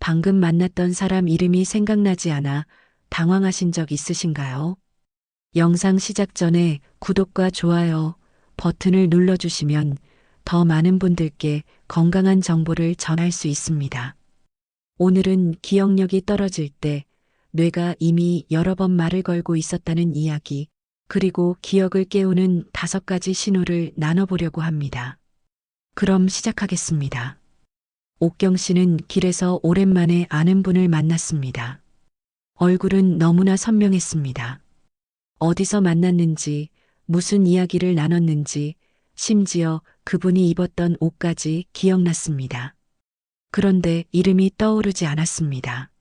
방금 만났던 사람 이름이 생각나지 않아 당황하신 적 있으신가요? 영상 시작 전에 구독과 좋아요 버튼을 눌러주시면 더 많은 분들께 건강한 정보를 전할 수 있습니다. 오늘은 기억력이 떨어질 때 뇌가 이미 여러 번 말을 걸고 있었다는 이야기, 그리고 기억을 깨우는 5가지 신호를 나눠보려고 합니다. 그럼 시작하겠습니다. 옥경 씨는 길에서 오랜만에 아는 분을 만났습니다. 얼굴은 너무나 선명했습니다. 어디서 만났는지, 무슨 이야기를 나눴는지, 심지어 그분이 입었던 옷까지 기억났습니다. 그런데 이름이 떠오르지 않았습니다.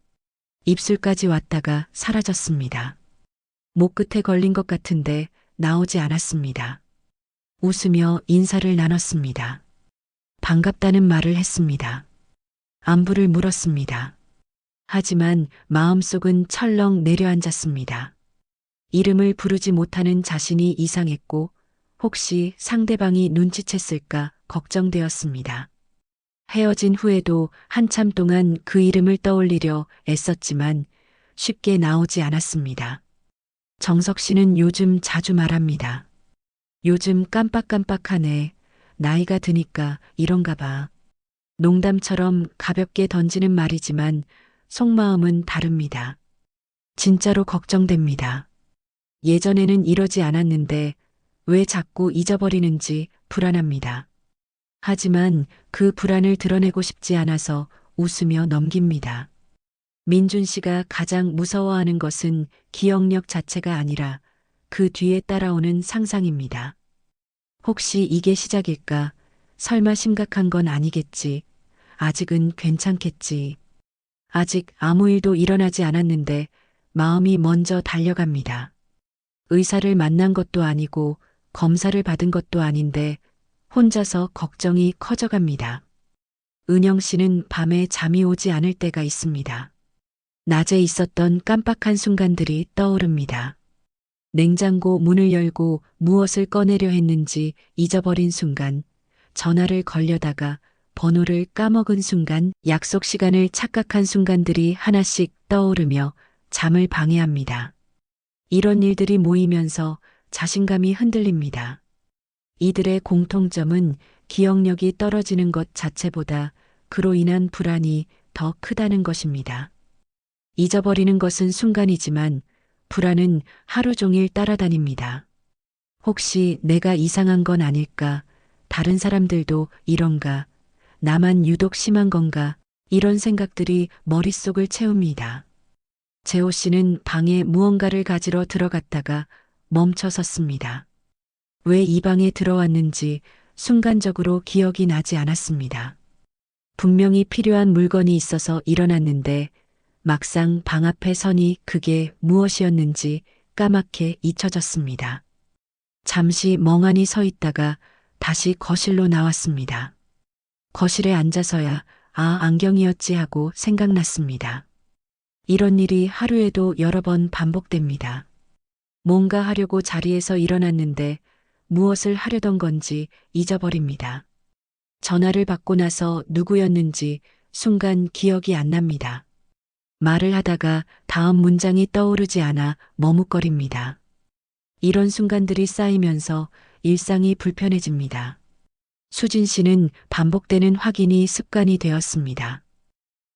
입술까지 왔다가 사라졌습니다. 목 끝에 걸린 것 같은데 나오지 않았습니다. 웃으며 인사를 나눴습니다. 반갑다는 말을 했습니다. 안부를 물었습니다. 하지만 마음속은 철렁 내려앉았습니다. 이름을 부르지 못하는 자신이 이상했고 혹시 상대방이 눈치챘을까 걱정되었습니다. 헤어진 후에도 한참 동안 그 이름을 떠올리려 애썼지만 쉽게 나오지 않았습니다. 정석 씨는 요즘 자주 말합니다. 요즘 깜빡깜빡하네. 나이가 드니까 이런가 봐. 농담처럼 가볍게 던지는 말이지만 속마음은 다릅니다. 진짜로 걱정됩니다. 예전에는 이러지 않았는데 왜 자꾸 잊어버리는지 불안합니다. 하지만 그 불안을 드러내고 싶지 않아서 웃으며 넘깁니다. 민준 씨가 가장 무서워하는 것은 기억력 자체가 아니라 그 뒤에 따라오는 상상입니다. 혹시 이게 시작일까? 설마 심각한 건 아니겠지. 아직은 괜찮겠지. 아직 아무 일도 일어나지 않았는데 마음이 먼저 달려갑니다. 의사를 만난 것도 아니고 검사를 받은 것도 아닌데 혼자서 걱정이 커져갑니다. 은영 씨는 밤에 잠이 오지 않을 때가 있습니다. 낮에 있었던 깜빡한 순간들이 떠오릅니다. 냉장고 문을 열고 무엇을 꺼내려 했는지 잊어버린 순간, 전화를 걸려다가 번호를 까먹은 순간, 약속 시간을 착각한 순간들이 하나씩 떠오르며 잠을 방해합니다. 이런 일들이 모이면서 자신감이 흔들립니다. 이들의 공통점은 기억력이 떨어지는 것 자체보다 그로 인한 불안이 더 크다는 것입니다. 잊어버리는 것은 순간이지만 불안은 하루 종일 따라다닙니다. 혹시 내가 이상한 건 아닐까? 다른 사람들도 이런가? 나만 유독 심한 건가? 이런 생각들이 머릿속을 채웁니다. 재호 씨는 방에 무언가를 가지러 들어갔다가 멈춰 섰습니다. 왜 이 방에 들어왔는지 순간적으로 기억이 나지 않았습니다. 분명히 필요한 물건이 있어서 일어났는데 막상 방 앞에 서니 그게 무엇이었는지 까맣게 잊혀졌습니다. 잠시 멍하니 서 있다가 다시 거실로 나왔습니다. 거실에 앉아서야 안경이었지 하고 생각났습니다. 이런 일이 하루에도 여러 번 반복됩니다. 뭔가 하려고 자리에서 일어났는데 무엇을 하려던 건지 잊어버립니다. 전화를 받고 나서 누구였는지 순간 기억이 안 납니다. 말을 하다가 다음 문장이 떠오르지 않아 머뭇거립니다. 이런 순간들이 쌓이면서 일상이 불편해집니다. 수진 씨는 반복되는 확인이 습관이 되었습니다.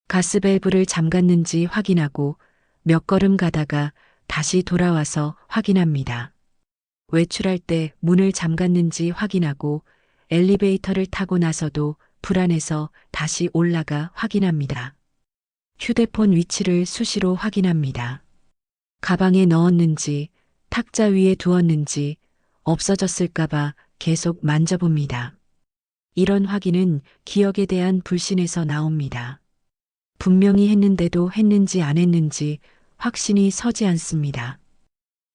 가스밸브를 잠갔는지 확인하고 몇 걸음 가다가 다시 돌아와서 확인합니다. 외출할 때 문을 잠갔는지 확인하고 엘리베이터를 타고 나서도 불안해서 다시 올라가 확인합니다. 휴대폰 위치를 수시로 확인합니다. 가방에 넣었는지, 탁자 위에 두었는지, 없어졌을까봐 계속 만져봅니다. 이런 확인은 기억에 대한 불신에서 나옵니다. 분명히 했는데도 했는지 안 했는지 확신이 서지 않습니다.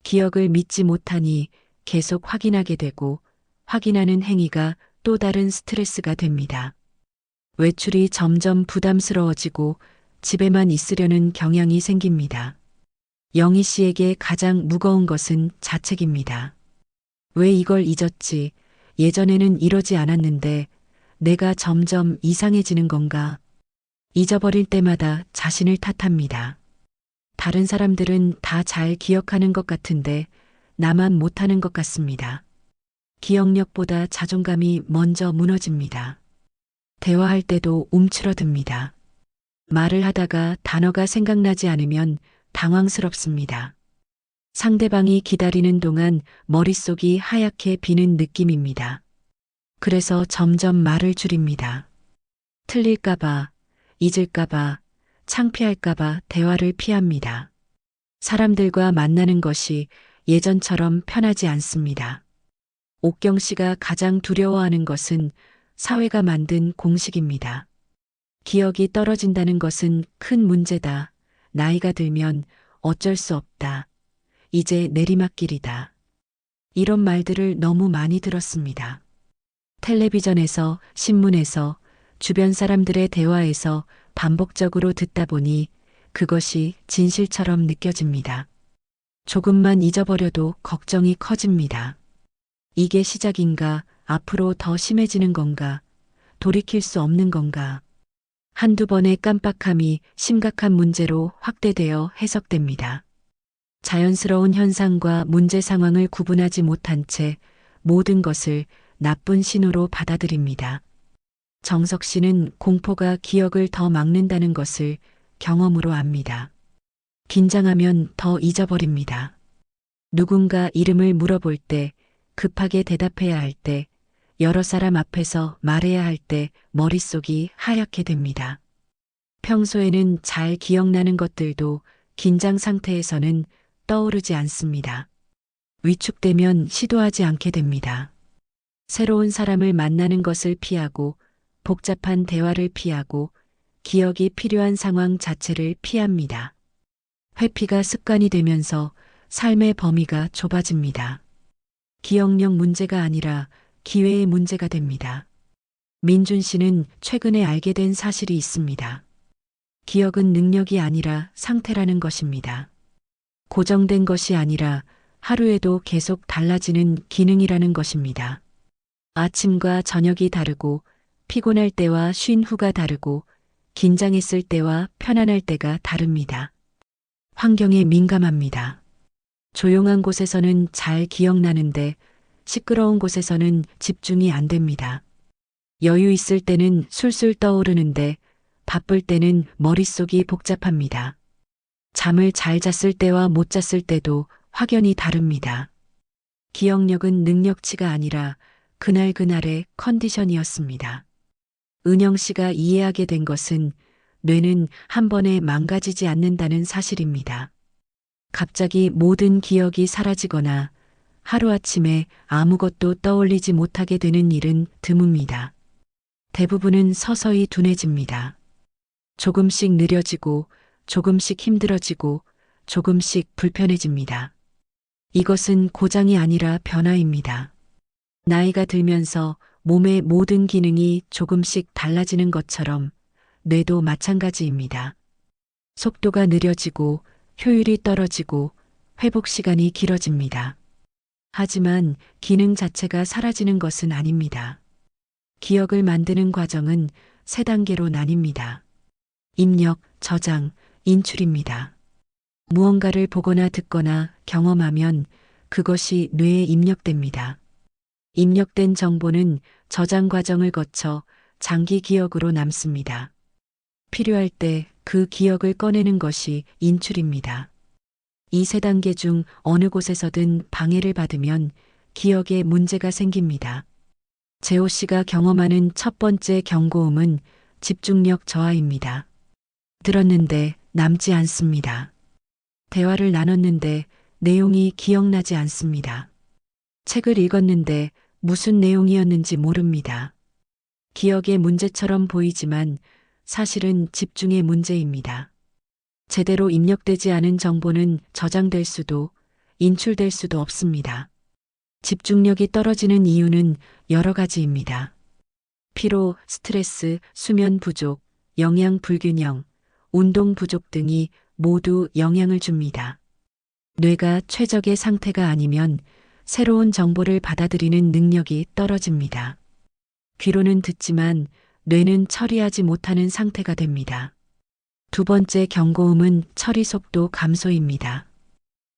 기억을 믿지 못하니 계속 확인하게 되고 확인하는 행위가 또 다른 스트레스가 됩니다. 외출이 점점 부담스러워지고 집에만 있으려는 경향이 생깁니다. 영희 씨에게 가장 무거운 것은 자책입니다. 왜 이걸 잊었지? 예전에는 이러지 않았는데 내가 점점 이상해지는 건가? 잊어버릴 때마다 자신을 탓합니다. 다른 사람들은 다 잘 기억하는 것 같은데 나만 못하는 것 같습니다. 기억력보다 자존감이 먼저 무너집니다. 대화할 때도 움츠러듭니다. 말을 하다가 단어가 생각나지 않으면 당황스럽습니다. 상대방이 기다리는 동안 머릿속이 하얗게 비는 느낌입니다. 그래서 점점 말을 줄입니다. 틀릴까봐, 잊을까봐, 창피할까봐 대화를 피합니다. 사람들과 만나는 것이 예전처럼 편하지 않습니다. 옥경 씨가 가장 두려워하는 것은 사회가 만든 공식입니다. 기억이 떨어진다는 것은 큰 문제다. 나이가 들면 어쩔 수 없다. 이제 내리막길이다. 이런 말들을 너무 많이 들었습니다. 텔레비전에서, 신문에서, 주변 사람들의 대화에서 반복적으로 듣다 보니 그것이 진실처럼 느껴집니다. 조금만 잊어버려도 걱정이 커집니다. 이게 시작인가? 앞으로 더 심해지는 건가? 돌이킬 수 없는 건가? 한두 번의 깜빡함이 심각한 문제로 확대되어 해석됩니다. 자연스러운 현상과 문제 상황을 구분하지 못한 채 모든 것을 나쁜 신호로 받아들입니다. 정석 씨는 공포가 기억을 더 막는다는 것을 경험으로 압니다. 긴장하면 더 잊어버립니다. 누군가 이름을 물어볼 때, 급하게 대답해야 할 때, 여러 사람 앞에서 말해야 할 때 머릿속이 하얗게 됩니다. 평소에는 잘 기억나는 것들도 긴장 상태에서는 떠오르지 않습니다. 위축되면 시도하지 않게 됩니다. 새로운 사람을 만나는 것을 피하고 복잡한 대화를 피하고 기억이 필요한 상황 자체를 피합니다. 회피가 습관이 되면서 삶의 범위가 좁아집니다. 기억력 문제가 아니라 기회의 문제가 됩니다. 민준 씨는 최근에 알게 된 사실이 있습니다. 기억은 능력이 아니라 상태라는 것입니다. 고정된 것이 아니라 하루에도 계속 달라지는 기능이라는 것입니다. 아침과 저녁이 다르고 피곤할 때와 쉰 후가 다르고 긴장했을 때와 편안할 때가 다릅니다. 환경에 민감합니다. 조용한 곳에서는 잘 기억나는데 시끄러운 곳에서는 집중이 안 됩니다. 여유 있을 때는 술술 떠오르는데 바쁠 때는 머릿속이 복잡합니다. 잠을 잘 잤을 때와 못 잤을 때도 확연히 다릅니다. 기억력은 능력치가 아니라 그날그날의 컨디션이었습니다. 은영 씨가 이해하게 된 것은 뇌는 한 번에 망가지지 않는다는 사실입니다. 갑자기 모든 기억이 사라지거나 하루아침에 아무것도 떠올리지 못하게 되는 일은 드뭅니다. 대부분은 서서히 둔해집니다. 조금씩 느려지고 조금씩 힘들어지고 조금씩 불편해집니다. 이것은 고장이 아니라 변화입니다. 나이가 들면서 몸의 모든 기능이 조금씩 달라지는 것처럼 뇌도 마찬가지입니다. 속도가 느려지고 효율이 떨어지고 회복 시간이 길어집니다. 하지만 기능 자체가 사라지는 것은 아닙니다. 기억을 만드는 과정은 세 단계로 나뉩니다. 입력, 저장, 인출입니다. 무언가를 보거나 듣거나 경험하면 그것이 뇌에 입력됩니다. 입력된 정보는 저장 과정을 거쳐 장기 기억으로 남습니다. 필요할 때 그 기억을 꺼내는 것이 인출입니다. 이 세 단계 중 어느 곳에서든 방해를 받으면 기억에 문제가 생깁니다. 재호 씨가 경험하는 첫 번째 경고음은 집중력 저하입니다. 들었는데 남지 않습니다. 대화를 나눴는데 내용이 기억나지 않습니다. 책을 읽었는데 무슨 내용이었는지 모릅니다. 기억의 문제처럼 보이지만 사실은 집중의 문제입니다. 제대로 입력되지 않은 정보는 저장될 수도 인출될 수도 없습니다. 집중력이 떨어지는 이유는 여러 가지입니다. 피로, 스트레스, 수면 부족, 영양 불균형, 운동 부족 등이 모두 영향을 줍니다. 뇌가 최적의 상태가 아니면 새로운 정보를 받아들이는 능력이 떨어집니다. 귀로는 듣지만 뇌는 처리하지 못하는 상태가 됩니다. 두 번째 경고음은 처리 속도 감소입니다.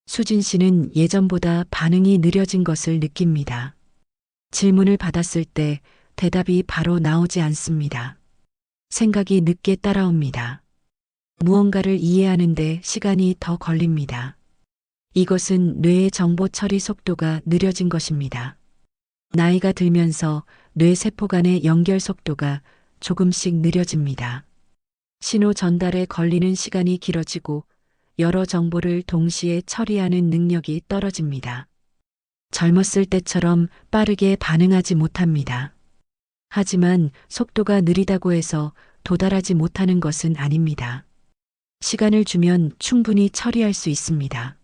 수진 씨는 예전보다 반응이 느려진 것을 느낍니다. 질문을 받았을 때 대답이 바로 나오지 않습니다. 생각이 늦게 따라옵니다. 무언가를 이해하는데 시간이 더 걸립니다. 이것은 뇌의 정보 처리 속도가 느려진 것입니다. 나이가 들면서 뇌 세포 간의 연결 속도가 조금씩 느려집니다. 신호 전달에 걸리는 시간이 길어지고 여러 정보를 동시에 처리하는 능력이 떨어집니다. 젊었을 때처럼 빠르게 반응하지 못합니다. 하지만 속도가 느리다고 해서 도달하지 못하는 것은 아닙니다. 시간을 주면 충분히 처리할 수 있습니다.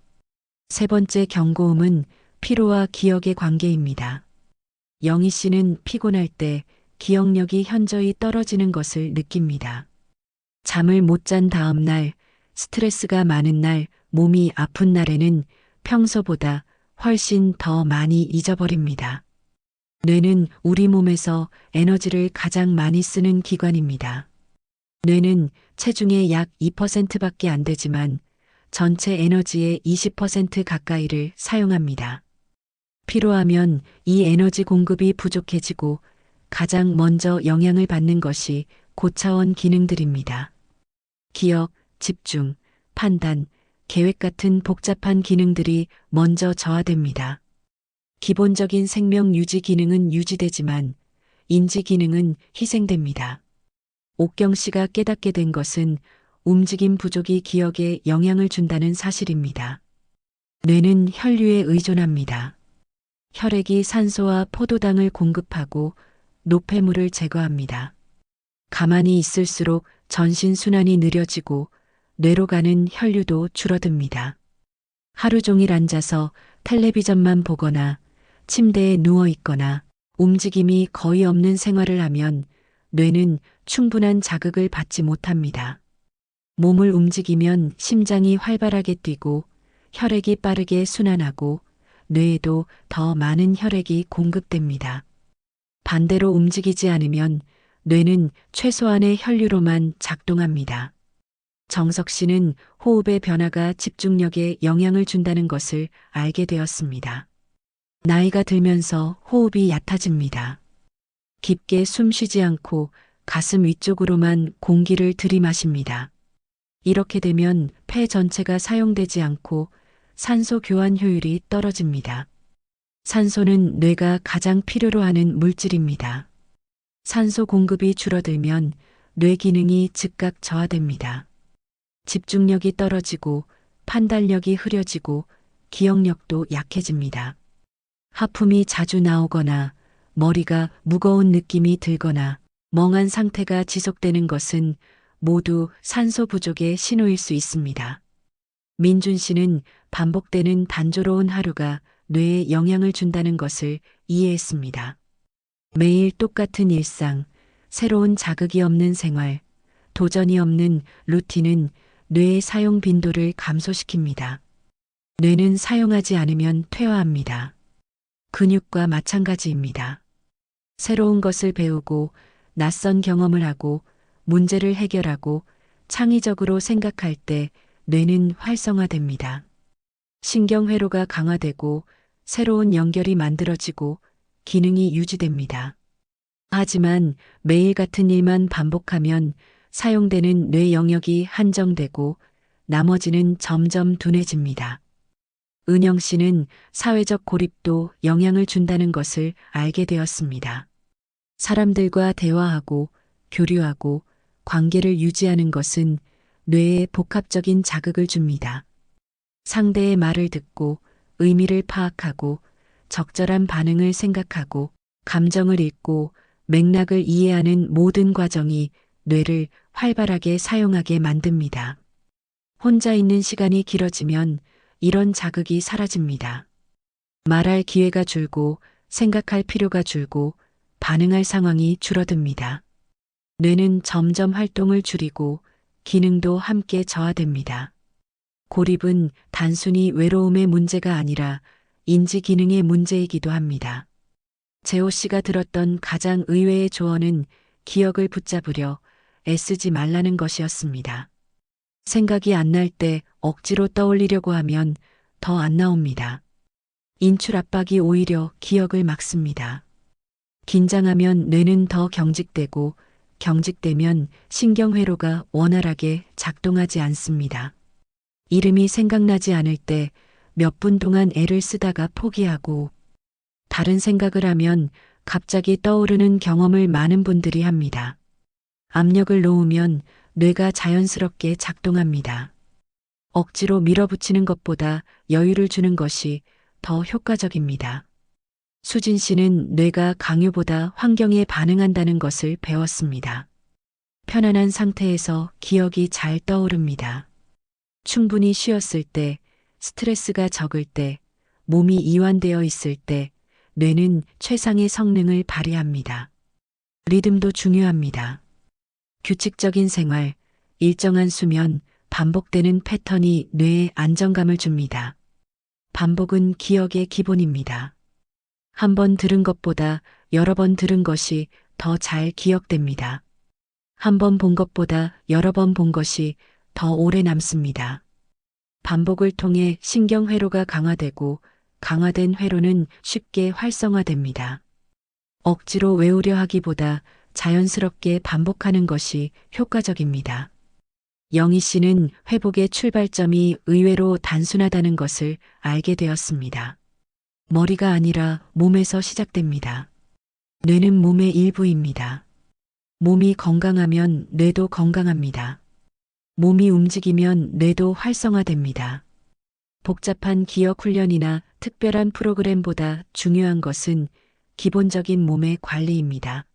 세 번째 경고음은 피로와 기억의 관계입니다. 영희 씨는 피곤할 때 기억력이 현저히 떨어지는 것을 느낍니다. 잠을 못 잔 다음 날, 스트레스가 많은 날, 몸이 아픈 날에는 평소보다 훨씬 더 많이 잊어버립니다. 뇌는 우리 몸에서 에너지를 가장 많이 쓰는 기관입니다. 뇌는 체중의 약 2%밖에 안 되지만 전체 에너지의 20% 가까이를 사용합니다. 피로하면 이 에너지 공급이 부족해지고 가장 먼저 영향을 받는 것이 고차원 기능들입니다. 기억, 집중, 판단, 계획 같은 복잡한 기능들이 먼저 저하됩니다. 기본적인 생명 유지 기능은 유지되지만 인지 기능은 희생됩니다. 옥경 씨가 깨닫게 된 것은 움직임 부족이 기억에 영향을 준다는 사실입니다. 뇌는 혈류에 의존합니다. 혈액이 산소와 포도당을 공급하고 노폐물을 제거합니다. 가만히 있을수록 전신 순환이 느려지고 뇌로 가는 혈류도 줄어듭니다. 하루 종일 앉아서 텔레비전만 보거나 침대에 누워 있거나 움직임이 거의 없는 생활을 하면 뇌는 충분한 자극을 받지 못합니다. 몸을 움직이면 심장이 활발하게 뛰고 혈액이 빠르게 순환하고 뇌에도 더 많은 혈액이 공급됩니다. 반대로 움직이지 않으면 뇌는 최소한의 혈류로만 작동합니다. 정석 씨는 호흡의 변화가 집중력에 영향을 준다는 것을 알게 되었습니다. 나이가 들면서 호흡이 얕아집니다. 깊게 숨 쉬지 않고 가슴 위쪽으로만 공기를 들이마십니다. 이렇게 되면 폐 전체가 사용되지 않고 산소 교환 효율이 떨어집니다. 산소는 뇌가 가장 필요로 하는 물질입니다. 산소 공급이 줄어들면 뇌 기능이 즉각 저하됩니다. 집중력이 떨어지고 판단력이 흐려지고 기억력도 약해집니다. 하품이 자주 나오거나 머리가 무거운 느낌이 들거나 멍한 상태가 지속되는 것은 모두 산소 부족의 신호일 수 있습니다. 민준 씨는 반복되는 단조로운 하루가 뇌에 영향을 준다는 것을 이해했습니다. 매일 똑같은 일상, 새로운 자극이 없는 생활, 도전이 없는 루틴은 뇌의 사용 빈도를 감소시킵니다. 뇌는 사용하지 않으면 퇴화합니다. 근육과 마찬가지입니다. 새로운 것을 배우고 낯선 경험을 하고 문제를 해결하고 창의적으로 생각할 때 뇌는 활성화됩니다. 신경회로가 강화되고 새로운 연결이 만들어지고 기능이 유지됩니다. 하지만 매일 같은 일만 반복하면 사용되는 뇌 영역이 한정되고 나머지는 점점 둔해집니다. 은영 씨는 사회적 고립도 영향을 준다는 것을 알게 되었습니다. 사람들과 대화하고 교류하고 관계를 유지하는 것은 뇌에 복합적인 자극을 줍니다. 상대의 말을 듣고 의미를 파악하고 적절한 반응을 생각하고 감정을 읽고 맥락을 이해하는 모든 과정이 뇌를 활발하게 사용하게 만듭니다. 혼자 있는 시간이 길어지면 이런 자극이 사라집니다. 말할 기회가 줄고 생각할 필요가 줄고 반응할 상황이 줄어듭니다. 뇌는 점점 활동을 줄이고 기능도 함께 저하됩니다. 고립은 단순히 외로움의 문제가 아니라 인지 기능의 문제이기도 합니다. 재호 씨가 들었던 가장 의외의 조언은 기억을 붙잡으려 애쓰지 말라는 것이었습니다. 생각이 안 날 때 억지로 떠올리려고 하면 더 안 나옵니다. 인출 압박이 오히려 기억을 막습니다. 긴장하면 뇌는 더 경직되고 경직되면 신경회로가 원활하게 작동하지 않습니다. 이름이 생각나지 않을 때 몇 분 동안 애를 쓰다가 포기하고 다른 생각을 하면 갑자기 떠오르는 경험을 많은 분들이 합니다. 압력을 놓으면 뇌가 자연스럽게 작동합니다. 억지로 밀어붙이는 것보다 여유를 주는 것이 더 효과적입니다. 수진 씨는 뇌가 강요보다 환경에 반응한다는 것을 배웠습니다. 편안한 상태에서 기억이 잘 떠오릅니다. 충분히 쉬었을 때, 스트레스가 적을 때, 몸이 이완되어 있을 때, 뇌는 최상의 성능을 발휘합니다. 리듬도 중요합니다. 규칙적인 생활, 일정한 수면, 반복되는 패턴이 뇌에 안정감을 줍니다. 반복은 기억의 기본입니다. 한 번 들은 것보다 여러 번 들은 것이 더 잘 기억됩니다. 한 번 본 것보다 여러 번 본 것이 더 오래 남습니다. 반복을 통해 신경회로가 강화되고 강화된 회로는 쉽게 활성화됩니다. 억지로 외우려 하기보다 자연스럽게 반복하는 것이 효과적입니다. 영희 씨는 회복의 출발점이 의외로 단순하다는 것을 알게 되었습니다. 머리가 아니라 몸에서 시작됩니다. 뇌는 몸의 일부입니다. 몸이 건강하면 뇌도 건강합니다. 몸이 움직이면 뇌도 활성화됩니다. 복잡한 기억 훈련이나 특별한 프로그램보다 중요한 것은 기본적인 몸의 관리입니다.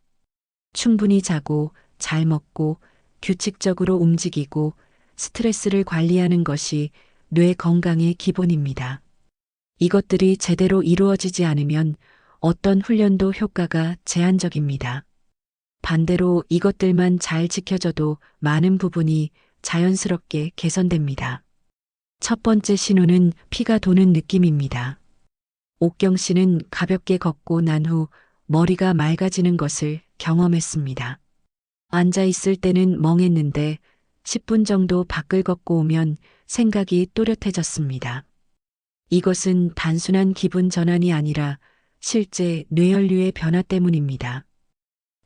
충분히 자고 잘 먹고 규칙적으로 움직이고 스트레스를 관리하는 것이 뇌 건강의 기본입니다. 이것들이 제대로 이루어지지 않으면 어떤 훈련도 효과가 제한적입니다. 반대로 이것들만 잘 지켜져도 많은 부분이 자연스럽게 개선됩니다. 첫 번째 신호는 피가 도는 느낌입니다. 옥경 씨는 가볍게 걷고 난 후 머리가 맑아지는 것을 경험했습니다. 앉아 있을 때는 멍했는데 10분 정도 밖을 걷고 오면 생각이 또렷해졌습니다. 이것은 단순한 기분 전환이 아니라 실제 뇌혈류의 변화 때문입니다.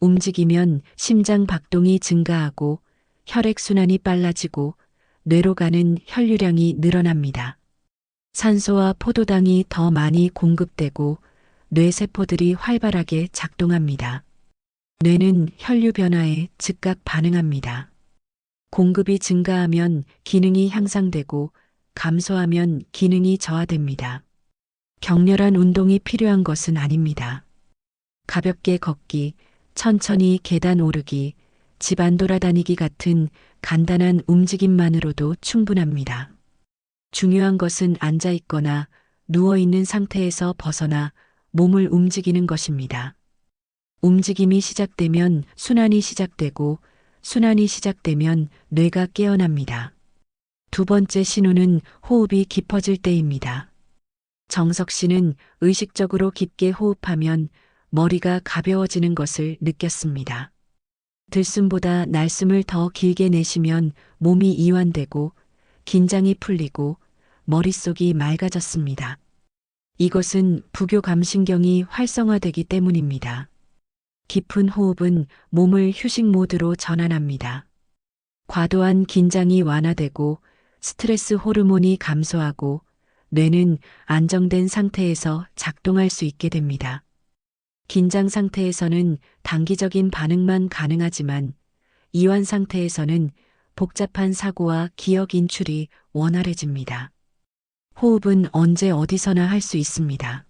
움직이면 심장 박동이 증가하고 혈액순환이 빨라지고 뇌로 가는 혈류량이 늘어납니다. 산소와 포도당이 더 많이 공급되고 뇌세포들이 활발하게 작동합니다. 뇌는 혈류 변화에 즉각 반응합니다. 공급이 증가하면 기능이 향상되고 감소하면 기능이 저하됩니다. 격렬한 운동이 필요한 것은 아닙니다. 가볍게 걷기, 천천히 계단 오르기, 집 안 돌아다니기 같은 간단한 움직임만으로도 충분합니다. 중요한 것은 앉아 있거나 누워 있는 상태에서 벗어나 몸을 움직이는 것입니다. 움직임이 시작되면 순환이 시작되고 순환이 시작되면 뇌가 깨어납니다. 두 번째 신호는 호흡이 깊어질 때입니다. 정석 씨는 의식적으로 깊게 호흡하면 머리가 가벼워지는 것을 느꼈습니다. 들숨보다 날숨을 더 길게 내쉬면 몸이 이완되고 긴장이 풀리고 머릿속이 맑아졌습니다. 이것은 부교감신경이 활성화되기 때문입니다. 깊은 호흡은 몸을 휴식 모드로 전환합니다. 과도한 긴장이 완화되고 스트레스 호르몬이 감소하고 뇌는 안정된 상태에서 작동할 수 있게 됩니다. 긴장 상태에서는 단기적인 반응만 가능하지만 이완 상태에서는 복잡한 사고와 기억 인출이 원활해집니다. 호흡은 언제 어디서나 할 수 있습니다.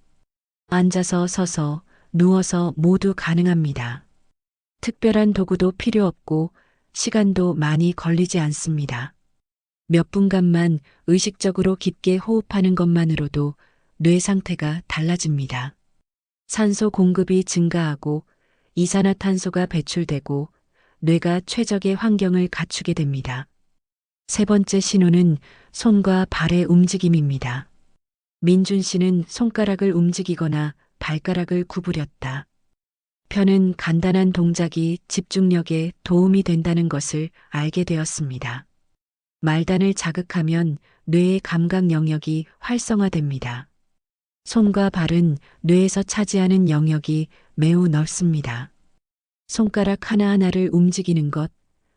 앉아서 서서 누워서 모두 가능합니다. 특별한 도구도 필요 없고 시간도 많이 걸리지 않습니다. 몇 분간만 의식적으로 깊게 호흡하는 것만으로도 뇌 상태가 달라집니다. 산소 공급이 증가하고 이산화탄소가 배출되고 뇌가 최적의 환경을 갖추게 됩니다. 세 번째 신호는 손과 발의 움직임입니다. 민준 씨는 손가락을 움직이거나 발가락을 구부렸다. 펴는 간단한 동작이 집중력에 도움이 된다는 것을 알게 되었습니다. 말단을 자극하면 뇌의 감각 영역이 활성화됩니다. 손과 발은 뇌에서 차지하는 영역이 매우 넓습니다. 손가락 하나하나를 움직이는 것,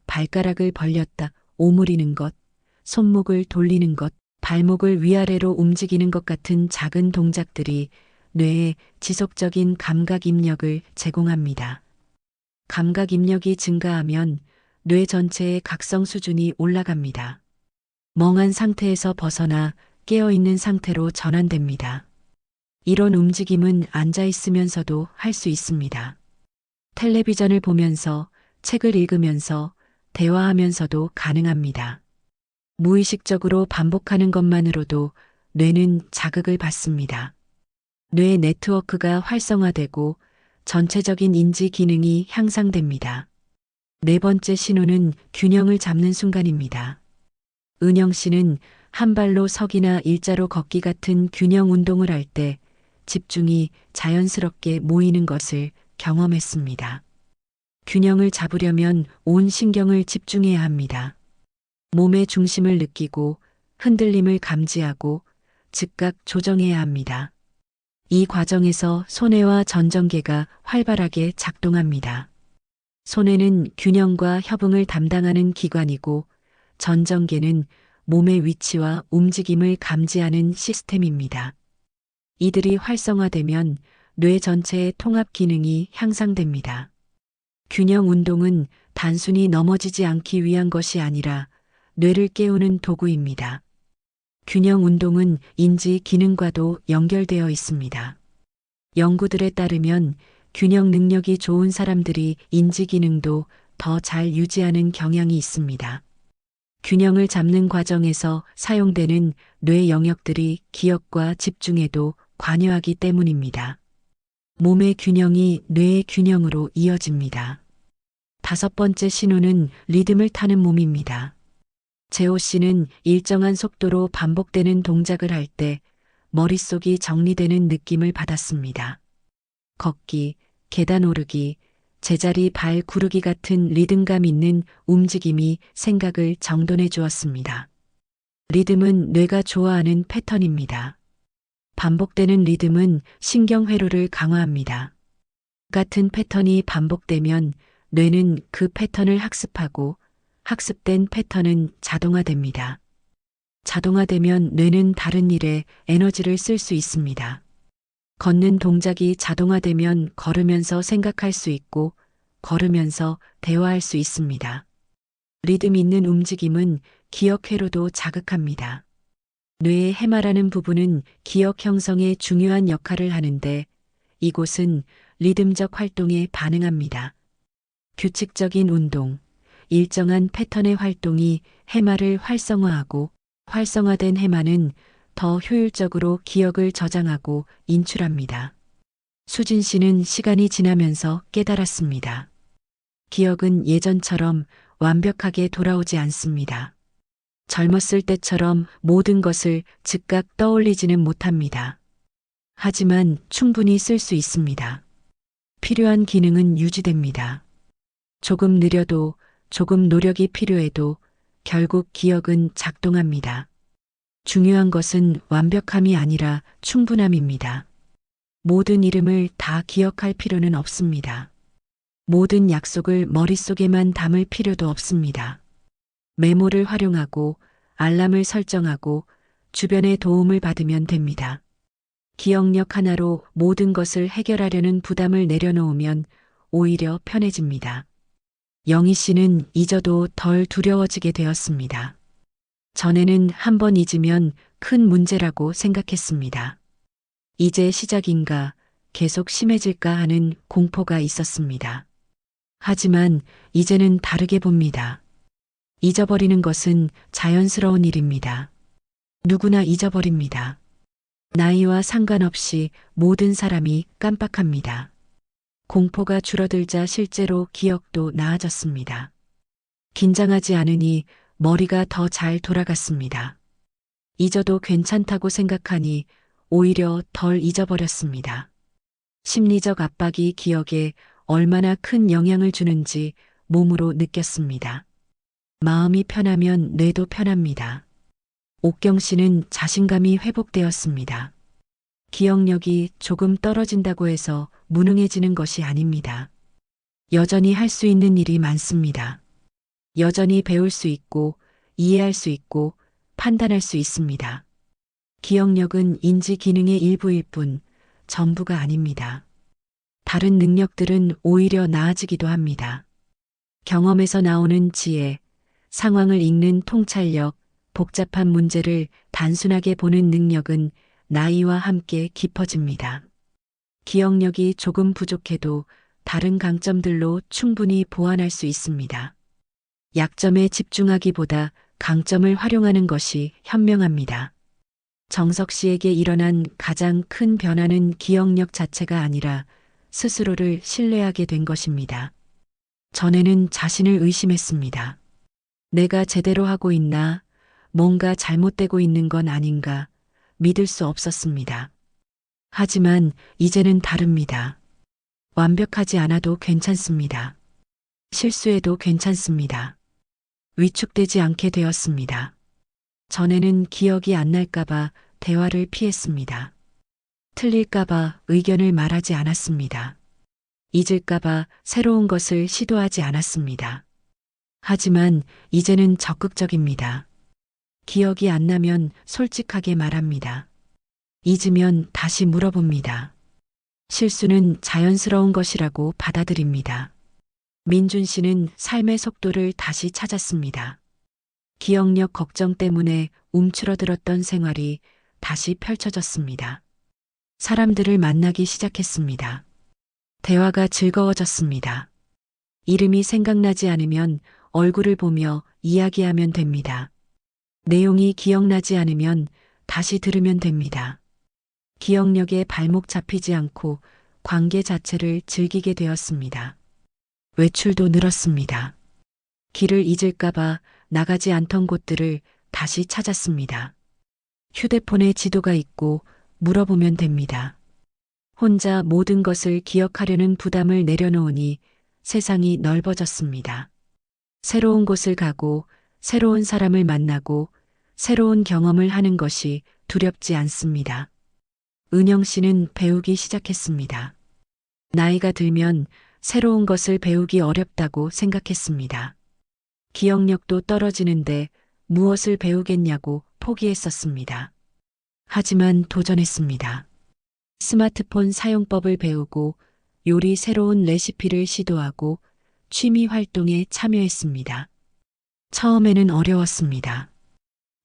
발가락을 벌렸다 오므리는 것, 손목을 돌리는 것, 발목을 위아래로 움직이는 것 같은 작은 동작들이 뇌에 지속적인 감각 입력을 제공합니다. 감각 입력이 증가하면 뇌 전체의 각성 수준이 올라갑니다. 멍한 상태에서 벗어나 깨어있는 상태로 전환됩니다. 이런 움직임은 앉아 있으면서도 할 수 있습니다. 텔레비전을 보면서, 책을 읽으면서, 대화하면서도 가능합니다. 무의식적으로 반복하는 것만으로도 뇌는 자극을 받습니다. 뇌 네트워크가 활성화되고 전체적인 인지 기능이 향상됩니다. 네 번째 신호는 균형을 잡는 순간입니다. 은영 씨는 한 발로 서기나 일자로 걷기 같은 균형 운동을 할 때 집중이 자연스럽게 모이는 것을 경험했습니다. 균형을 잡으려면 온 신경을 집중해야 합니다. 몸의 중심을 느끼고 흔들림을 감지하고 즉각 조정해야 합니다. 이 과정에서 손해와 전정계가 활발하게 작동합니다. 손해는 균형과 협응을 담당하는 기관이고 전정계는 몸의 위치와 움직임을 감지하는 시스템입니다. 이들이 활성화되면 뇌 전체의 통합 기능이 향상됩니다. 균형 운동은 단순히 넘어지지 않기 위한 것이 아니라 뇌를 깨우는 도구입니다. 균형 운동은 인지 기능과도 연결되어 있습니다. 연구들에 따르면 균형 능력이 좋은 사람들이 인지 기능도 더 잘 유지하는 경향이 있습니다. 균형을 잡는 과정에서 사용되는 뇌 영역들이 기억과 집중에도 관여하기 때문입니다. 몸의 균형이 뇌의 균형으로 이어집니다. 다섯 번째 신호는 리듬을 타는 몸입니다. 재호 씨는 일정한 속도로 반복되는 동작을 할 때 머릿속이 정리되는 느낌을 받았습니다. 걷기, 계단 오르기, 제자리 발 구르기 같은 리듬감 있는 움직임이 생각을 정돈해 주었습니다. 리듬은 뇌가 좋아하는 패턴입니다. 반복되는 리듬은 신경회로를 강화합니다. 같은 패턴이 반복되면 뇌는 그 패턴을 학습하고 학습된 패턴은 자동화됩니다. 자동화되면 뇌는 다른 일에 에너지를 쓸 수 있습니다. 걷는 동작이 자동화되면 걸으면서 생각할 수 있고 걸으면서 대화할 수 있습니다. 리듬 있는 움직임은 기억 회로도 자극합니다. 뇌의 해마라는 부분은 기억 형성에 중요한 역할을 하는데 이곳은 리듬적 활동에 반응합니다. 규칙적인 운동, 일정한 패턴의 활동이 해마를 활성화하고 활성화된 해마는 더 효율적으로 기억을 저장하고 인출합니다. 수진 씨는 시간이 지나면서 깨달았습니다. 기억은 예전처럼 완벽하게 돌아오지 않습니다. 젊었을 때처럼 모든 것을 즉각 떠올리지는 못합니다. 하지만 충분히 쓸 수 있습니다. 필요한 기능은 유지됩니다. 조금 느려도 조금 노력이 필요해도 결국 기억은 작동합니다. 중요한 것은 완벽함이 아니라 충분함입니다. 모든 이름을 다 기억할 필요는 없습니다. 모든 약속을 머릿속에만 담을 필요도 없습니다. 메모를 활용하고 알람을 설정하고 주변의 도움을 받으면 됩니다. 기억력 하나로 모든 것을 해결하려는 부담을 내려놓으면 오히려 편해집니다. 영희 씨는 잊어도 덜 두려워지게 되었습니다. 전에는 한 번 잊으면 큰 문제라고 생각했습니다. 이제 시작인가, 계속 심해질까 하는 공포가 있었습니다. 하지만 이제는 다르게 봅니다. 잊어버리는 것은 자연스러운 일입니다. 누구나 잊어버립니다. 나이와 상관없이 모든 사람이 깜빡합니다. 공포가 줄어들자 실제로 기억도 나아졌습니다. 긴장하지 않으니 머리가 더 잘 돌아갔습니다. 잊어도 괜찮다고 생각하니 오히려 덜 잊어버렸습니다. 심리적 압박이 기억에 얼마나 큰 영향을 주는지 몸으로 느꼈습니다. 마음이 편하면 뇌도 편합니다. 옥경 씨는 자신감이 회복되었습니다. 기억력이 조금 떨어진다고 해서 무능해지는 것이 아닙니다. 여전히 할 수 있는 일이 많습니다. 여전히 배울 수 있고 이해할 수 있고 판단할 수 있습니다. 기억력은 인지 기능의 일부일 뿐 전부가 아닙니다. 다른 능력들은 오히려 나아지기도 합니다. 경험에서 나오는 지혜, 상황을 읽는 통찰력, 복잡한 문제를 단순하게 보는 능력은 나이와 함께 깊어집니다. 기억력이 조금 부족해도 다른 강점들로 충분히 보완할 수 있습니다. 약점에 집중하기보다 강점을 활용하는 것이 현명합니다. 정석 씨에게 일어난 가장 큰 변화는 기억력 자체가 아니라 스스로를 신뢰하게 된 것입니다. 전에는 자신을 의심했습니다. 내가 제대로 하고 있나, 뭔가 잘못되고 있는 건 아닌가, 믿을 수 없었습니다. 하지만 이제는 다릅니다. 완벽하지 않아도 괜찮습니다. 실수해도 괜찮습니다. 위축되지 않게 되었습니다. 전에는 기억이 안 날까봐 대화를 피했습니다. 틀릴까봐 의견을 말하지 않았습니다. 잊을까봐 새로운 것을 시도하지 않았습니다. 하지만 이제는 적극적입니다. 기억이 안 나면 솔직하게 말합니다. 잊으면 다시 물어봅니다. 실수는 자연스러운 것이라고 받아들입니다. 민준 씨는 삶의 속도를 다시 찾았습니다. 기억력 걱정 때문에 움츠러들었던 생활이 다시 펼쳐졌습니다. 사람들을 만나기 시작했습니다. 대화가 즐거워졌습니다. 이름이 생각나지 않으면 얼굴을 보며 이야기하면 됩니다. 내용이 기억나지 않으면 다시 들으면 됩니다. 기억력에 발목 잡히지 않고 관계 자체를 즐기게 되었습니다. 외출도 늘었습니다. 길을 잊을까봐 나가지 않던 곳들을 다시 찾았습니다. 휴대폰에 지도가 있고 물어보면 됩니다. 혼자 모든 것을 기억하려는 부담을 내려놓으니 세상이 넓어졌습니다. 새로운 곳을 가고 새로운 사람을 만나고 새로운 경험을 하는 것이 두렵지 않습니다. 은영 씨는 배우기 시작했습니다. 나이가 들면 새로운 것을 배우기 어렵다고 생각했습니다. 기억력도 떨어지는데 무엇을 배우겠냐고 포기했었습니다. 하지만 도전했습니다. 스마트폰 사용법을 배우고 요리 새로운 레시피를 시도하고 취미 활동에 참여했습니다. 처음에는 어려웠습니다.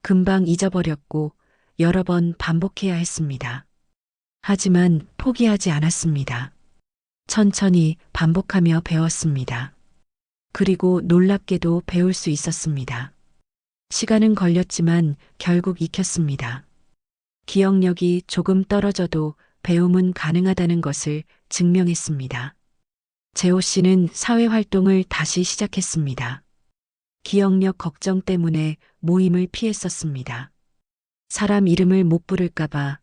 금방 잊어버렸고 여러 번 반복해야 했습니다. 하지만 포기하지 않았습니다. 천천히 반복하며 배웠습니다. 그리고 놀랍게도 배울 수 있었습니다. 시간은 걸렸지만 결국 익혔습니다. 기억력이 조금 떨어져도 배움은 가능하다는 것을 증명했습니다. 재호 씨는 사회활동을 다시 시작했습니다. 기억력 걱정 때문에 모임을 피했었습니다. 사람 이름을 못 부를까봐,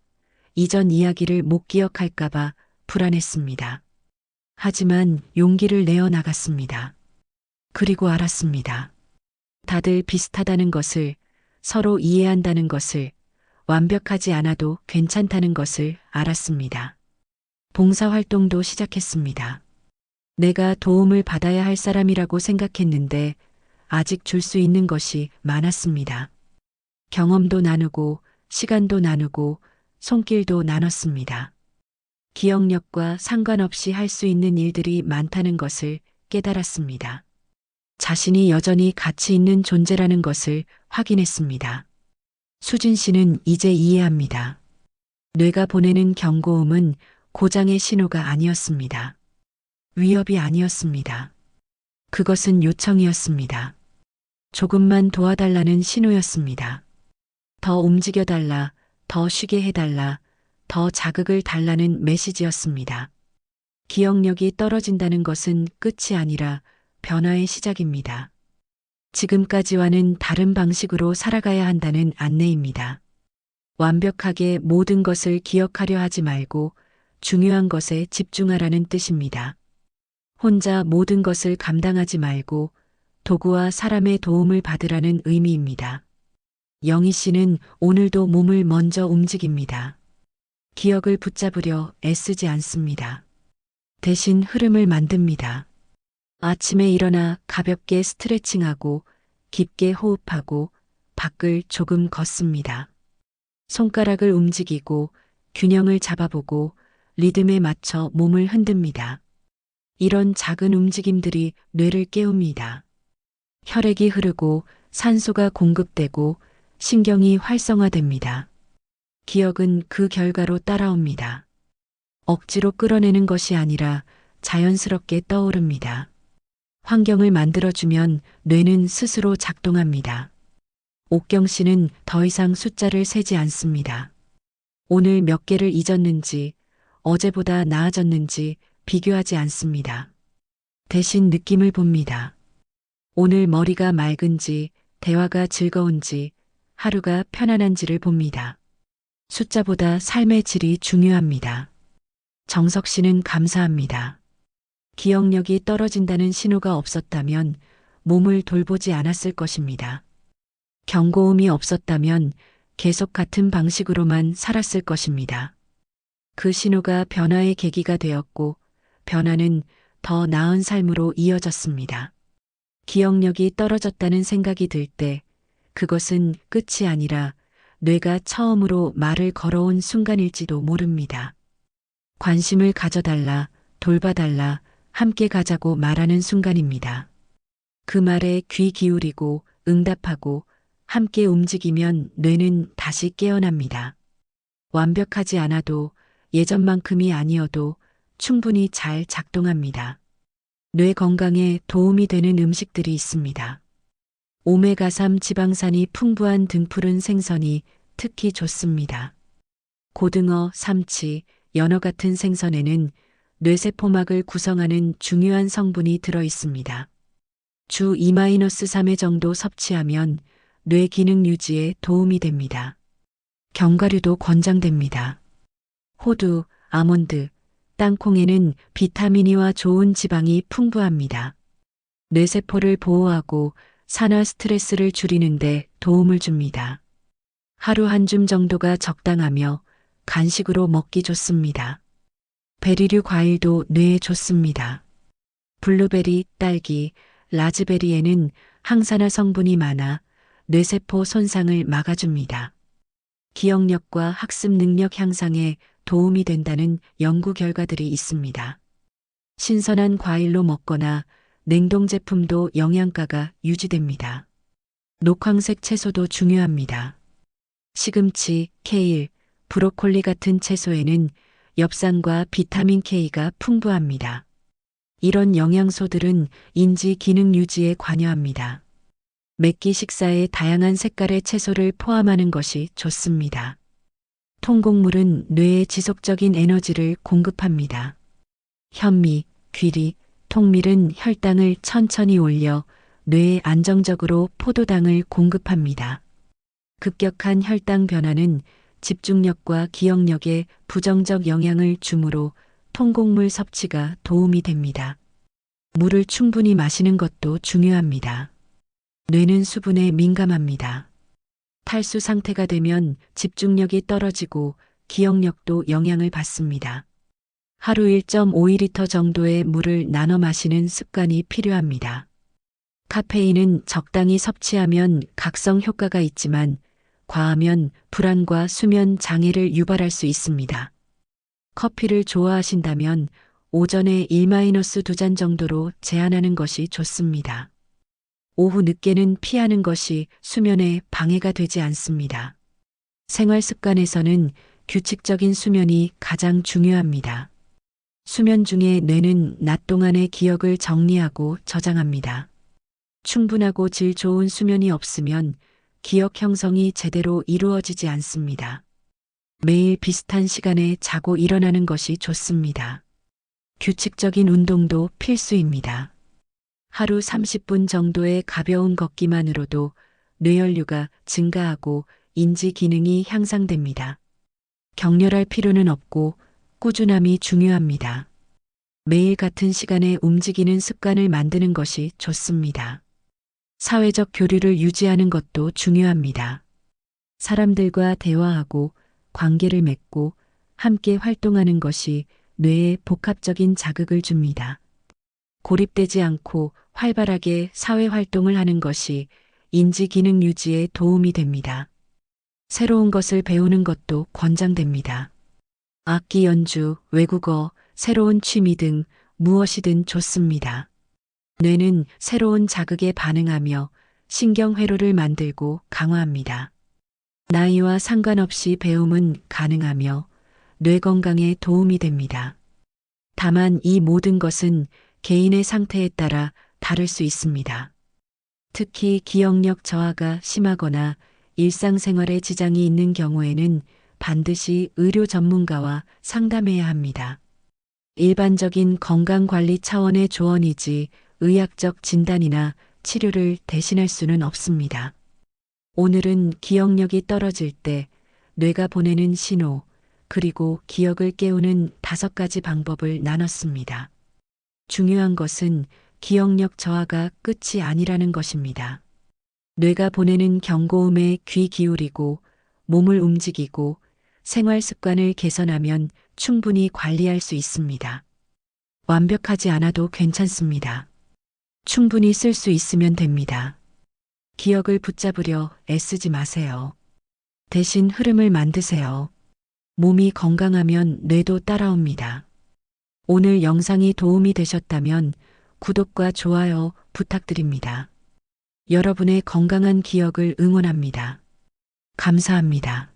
이전 이야기를 못 기억할까봐 불안했습니다. 하지만 용기를 내어 나갔습니다. 그리고 알았습니다. 다들 비슷하다는 것을, 서로 이해한다는 것을, 완벽하지 않아도 괜찮다는 것을 알았습니다. 봉사활동도 시작했습니다. 내가 도움을 받아야 할 사람이라고 생각했는데 아직 줄 수 있는 것이 많았습니다. 경험도 나누고 시간도 나누고 손길도 나눴습니다. 기억력과 상관없이 할 수 있는 일들이 많다는 것을 깨달았습니다. 자신이 여전히 가치 있는 존재라는 것을 확인했습니다. 수진 씨는 이제 이해합니다. 뇌가 보내는 경고음은 고장의 신호가 아니었습니다. 위협이 아니었습니다. 그것은 요청이었습니다. 조금만 도와달라는 신호였습니다. 더 움직여달라, 더 쉬게 해달라, 더 자극을 달라는 메시지였습니다. 기억력이 떨어진다는 것은 끝이 아니라 변화의 시작입니다. 지금까지와는 다른 방식으로 살아가야 한다는 안내입니다. 완벽하게 모든 것을 기억하려 하지 말고 중요한 것에 집중하라는 뜻입니다. 혼자 모든 것을 감당하지 말고 도구와 사람의 도움을 받으라는 의미입니다. 영희 씨는 오늘도 몸을 먼저 움직입니다. 기억을 붙잡으려 애쓰지 않습니다. 대신 흐름을 만듭니다. 아침에 일어나 가볍게 스트레칭하고 깊게 호흡하고 밖을 조금 걷습니다. 손가락을 움직이고 균형을 잡아보고 리듬에 맞춰 몸을 흔듭니다. 이런 작은 움직임들이 뇌를 깨웁니다. 혈액이 흐르고 산소가 공급되고 신경이 활성화됩니다. 기억은 그 결과로 따라옵니다. 억지로 끌어내는 것이 아니라 자연스럽게 떠오릅니다. 환경을 만들어주면 뇌는 스스로 작동합니다. 옥경 씨는 더 이상 숫자를 세지 않습니다. 오늘 몇 개를 잊었는지, 어제보다 나아졌는지 비교하지 않습니다. 대신 느낌을 봅니다. 오늘 머리가 맑은지, 대화가 즐거운지, 하루가 편안한지를 봅니다. 숫자보다 삶의 질이 중요합니다. 정석 씨는 감사합니다. 기억력이 떨어진다는 신호가 없었다면 몸을 돌보지 않았을 것입니다. 경고음이 없었다면 계속 같은 방식으로만 살았을 것입니다. 그 신호가 변화의 계기가 되었고 변화는 더 나은 삶으로 이어졌습니다. 기억력이 떨어졌다는 생각이 들 때 그것은 끝이 아니라 뇌가 처음으로 말을 걸어온 순간일지도 모릅니다. 관심을 가져달라, 돌봐달라, 함께 가자고 말하는 순간입니다. 그 말에 귀 기울이고 응답하고 함께 움직이면 뇌는 다시 깨어납니다. 완벽하지 않아도 예전만큼이 아니어도 충분히 잘 작동합니다. 뇌 건강에 도움이 되는 음식들이 있습니다. 오메가3 지방산이 풍부한 등푸른 생선이 특히 좋습니다. 고등어, 삼치, 연어 같은 생선에는 뇌세포막을 구성하는 중요한 성분이 들어 있습니다. 주 2-3회 정도 섭취하면 뇌 기능 유지에 도움이 됩니다. 견과류도 권장됩니다. 호두, 아몬드, 땅콩에는 비타민이와 좋은 지방이 풍부합니다. 뇌세포를 보호하고 산화 스트레스를 줄이는데 도움을 줍니다. 하루 한 줌 정도가 적당하며 간식으로 먹기 좋습니다. 베리류 과일도 뇌에 좋습니다. 블루베리, 딸기, 라즈베리에는 항산화 성분이 많아 뇌세포 손상을 막아줍니다. 기억력과 학습 능력 향상에 도움이 된다는 연구 결과들이 있습니다. 신선한 과일로 먹거나 냉동 제품도 영양가가 유지됩니다. 녹황색 채소도 중요합니다. 시금치, 케일, 브로콜리 같은 채소에는 엽산과 비타민 K가 풍부합니다. 이런 영양소들은 인지 기능 유지에 관여합니다. 매끼 식사에 다양한 색깔의 채소를 포함하는 것이 좋습니다. 통곡물은 뇌에 지속적인 에너지를 공급합니다. 현미, 귀리, 통밀은 혈당을 천천히 올려 뇌에 안정적으로 포도당을 공급합니다. 급격한 혈당 변화는 집중력과 기억력에 부정적 영향을 주므로 통곡물 섭취가 도움이 됩니다. 물을 충분히 마시는 것도 중요합니다. 뇌는 수분에 민감합니다. 탈수 상태가 되면 집중력이 떨어지고 기억력도 영향을 받습니다. 하루 1.5리터 정도의 물을 나눠 마시는 습관이 필요합니다. 카페인은 적당히 섭취하면 각성 효과가 있지만 과하면 불안과 수면 장애를 유발할 수 있습니다. 커피를 좋아하신다면 오전에 1-2잔 정도로 제한하는 것이 좋습니다. 오후 늦게는 피하는 것이 수면에 방해가 되지 않습니다. 생활 습관에서는 규칙적인 수면이 가장 중요합니다. 수면 중에 뇌는 낮 동안의 기억을 정리하고 저장합니다. 충분하고 질 좋은 수면이 없으면 기억 형성이 제대로 이루어지지 않습니다. 매일 비슷한 시간에 자고 일어나는 것이 좋습니다. 규칙적인 운동도 필수입니다. 하루 30분 정도의 가벼운 걷기만으로도 뇌연류가 증가하고 인지 기능이 향상됩니다. 격렬할 필요는 없고 꾸준함이 중요합니다. 매일 같은 시간에 움직이는 습관을 만드는 것이 좋습니다. 사회적 교류를 유지하는 것도 중요합니다. 사람들과 대화하고 관계를 맺고 함께 활동하는 것이 뇌에 복합적인 자극을 줍니다. 고립되지 않고 활발하게 사회 활동을 하는 것이 인지 기능 유지에 도움이 됩니다. 새로운 것을 배우는 것도 권장됩니다. 악기 연주, 외국어, 새로운 취미 등 무엇이든 좋습니다. 뇌는 새로운 자극에 반응하며 신경회로를 만들고 강화합니다. 나이와 상관없이 배움은 가능하며 뇌 건강에 도움이 됩니다. 다만 이 모든 것은 개인의 상태에 따라 다를 수 있습니다. 특히 기억력 저하가 심하거나 일상생활에 지장이 있는 경우에는 반드시 의료 전문가와 상담해야 합니다. 일반적인 건강관리 차원의 조언이지 의학적 진단이나 치료를 대신할 수는 없습니다. 오늘은 기억력이 떨어질 때 뇌가 보내는 신호, 그리고 기억을 깨우는 5가지 방법을 나눴습니다. 중요한 것은 기억력 저하가 끝이 아니라는 것입니다. 뇌가 보내는 경고음에 귀 기울이고 몸을 움직이고 생활 습관을 개선하면 충분히 관리할 수 있습니다. 완벽하지 않아도 괜찮습니다. 충분히 쓸 수 있으면 됩니다. 기억을 붙잡으려 애쓰지 마세요. 대신 흐름을 만드세요. 몸이 건강하면 뇌도 따라옵니다. 오늘 영상이 도움이 되셨다면 구독과 좋아요 부탁드립니다. 여러분의 건강한 기억을 응원합니다. 감사합니다.